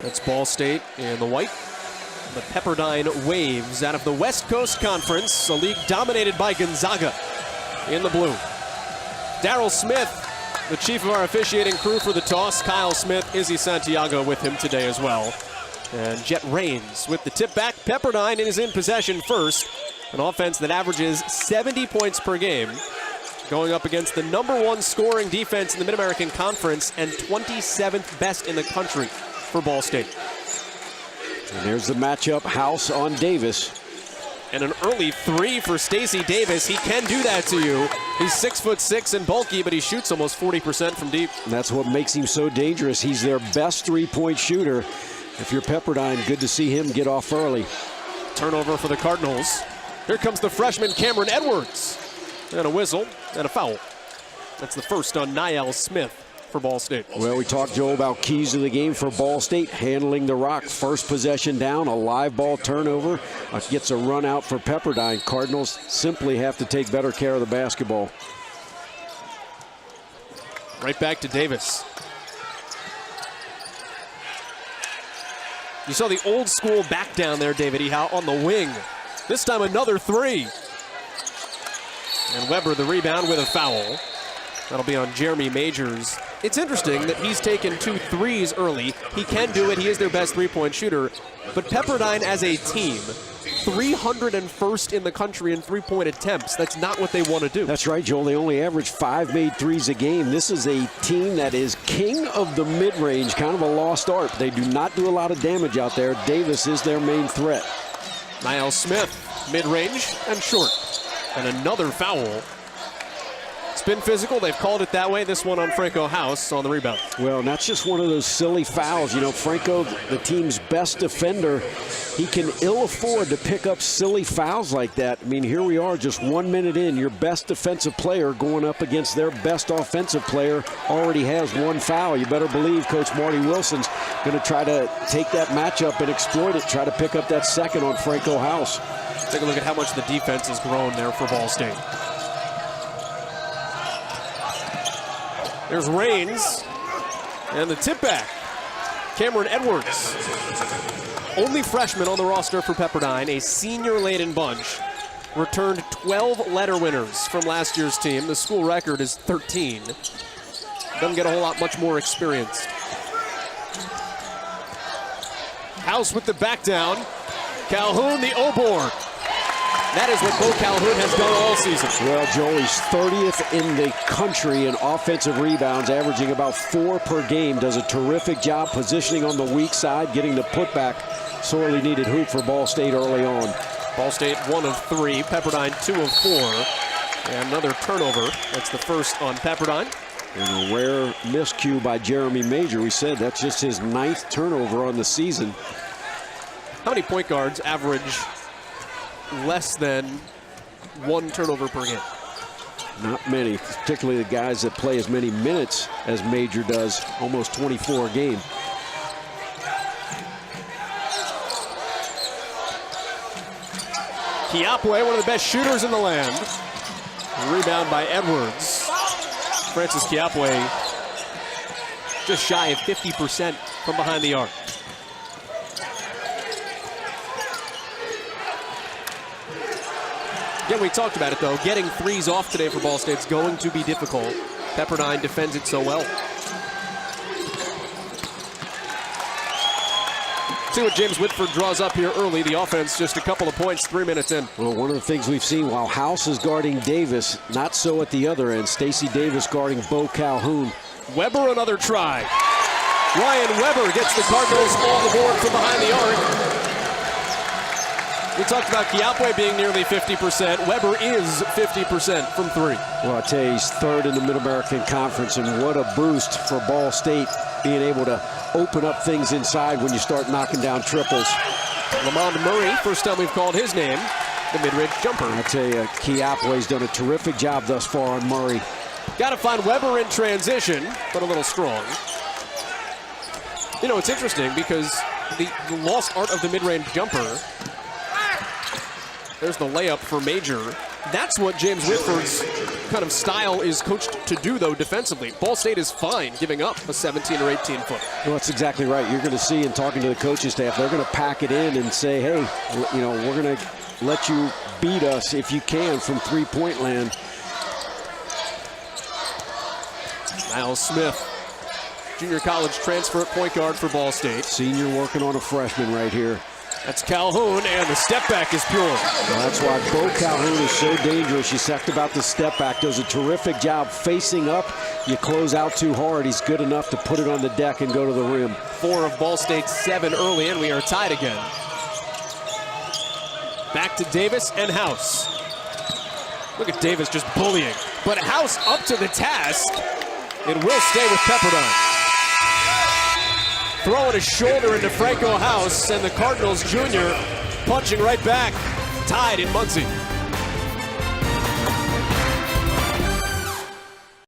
That's Ball State in the white. The Pepperdine Waves out of the West Coast Conference, a league dominated by Gonzaga in the blue. Darryl Smith, the chief of our officiating crew for the toss. Kyle Smith, Izzy Santiago with him today as well. And Jet Raines with the tip back. Pepperdine is in possession first. An offense that averages 70 points per game, going up against the #1 scoring defense in the Mid-American Conference and 27th best in the country for Ball State. And there's the matchup, House on Davis. And an early three for Stacey Davis. He can do that to you. He's 6'6" and bulky, but he shoots almost 40% from deep. And that's what makes him so dangerous. He's their best three-point shooter. If you're Pepperdine, good to see him get off early. Turnover for the Cardinals. Here comes the freshman Cameron Edwards. And a whistle and a foul. That's the first on Niall Smith for Ball State. Well, we talked, Joel, about keys to the game for Ball State. Handling the rock. First possession down, a live ball turnover. Gets a run out for Pepperdine. Cardinals simply have to take better care of the basketball. Right back to Davis. You saw the old school back down there, David Ehow, on the wing. This time another three. And Weber the rebound with a foul. That'll be on Jeremy Majors. It's interesting that he's taken 2 threes early. He can do it. He is their best three-point shooter. But Pepperdine as a team, 301st in the country in three-point attempts. That's not what they want to do. That's right, Joel. They only average 5 made threes a game. This is a team that is king of the mid-range, kind of a lost art. They do not do a lot of damage out there. Davis is their main threat. Niall Smith, mid-range and short. And another foul. It's been physical. They've called it that way. This one on Franco House on the rebound. Well, and that's just one of those silly fouls. You know, Franco, the team's best defender, he can ill afford to pick up silly fouls like that. I mean, here we are just 1 minute in. Your best defensive player going up against their best offensive player already has 1 foul. You better believe Coach Marty Wilson's going to try to take that matchup and exploit it, try to pick up that second on Franco House. Take a look at how much the defense has grown there for Ball State. There's Raines, and the tip back. Cameron Edwards, only freshman on the roster for Pepperdine, a senior-laden bunch, returned 12 letter winners from last year's team. The school record is 13. Doesn't get a whole lot much more experienced. House with the back down. Calhoun, the O-board. That is what Bo Calhoun has done all season. Well, Joel, he's 30th in the country in offensive rebounds, averaging about 4 per game. Does a terrific job positioning on the weak side, getting the putback. Sorely needed hoop for Ball State early on. Ball State 1 of 3, Pepperdine 2 of 4. And another turnover. That's the first on Pepperdine. And a rare miscue by Jeremy Major. We said that's just his 9th turnover on the season. How many point guards average less than 1 turnover per game? Not many, particularly the guys that play as many minutes as Major does, almost 24 a game. Kiapway, one of the best shooters in the land. Rebound by Edwards. Francis Kiapway just shy of 50% from behind the arc. Again, we talked about it, though. Getting threes off today for Ball State's going to be difficult. Pepperdine defends it so well. See what James Whitford draws up here early. The offense just a couple of points, 3 minutes in. Well, one of the things we've seen while House is guarding Davis, not so at the other end. Stacey Davis guarding Bo Calhoun. Weber, another try. Ryan Weber gets the Cardinals on the board from behind the arc. We talked about Kiapway being nearly 50%. Weber is 50% from 3. Well, I tell you, he's 3rd in the Mid-American Conference, and what a boost for Ball State being able to open up things inside when you start knocking down triples. Lamond Murray, first time we've called his name, the mid-range jumper. I tell you, Kiapway's done a terrific job thus far on Murray. Got to find Weber in transition, but a little strong. You know, it's interesting because the lost art of the mid-range jumper. There's the layup for Major. That's what James Whitford's kind of style is coached to do, though, defensively. Ball State is fine giving up a 17 or 18 foot. Well, that's exactly right. You're going to see in talking to the coaching staff, they're going to pack it in and say, hey, you know, we're going to let you beat us if you can from three-point land. Miles Smith, junior college transfer at point guard for Ball State. Senior working on a freshman right here. That's Calhoun, and the step back is pure. Well, that's why Bo Calhoun is so dangerous. You talked about the step back. Does a terrific job facing up. You close out too hard. He's good enough to put it on the deck and go to the rim. 4 of Ball State's 7 early, and we are tied again. Back to Davis and House. Look at Davis just bullying. But House up to the task. It will stay with Pepperdine. Throwing his shoulder into Franco House, and the Cardinals junior punching right back. Tied in Muncie.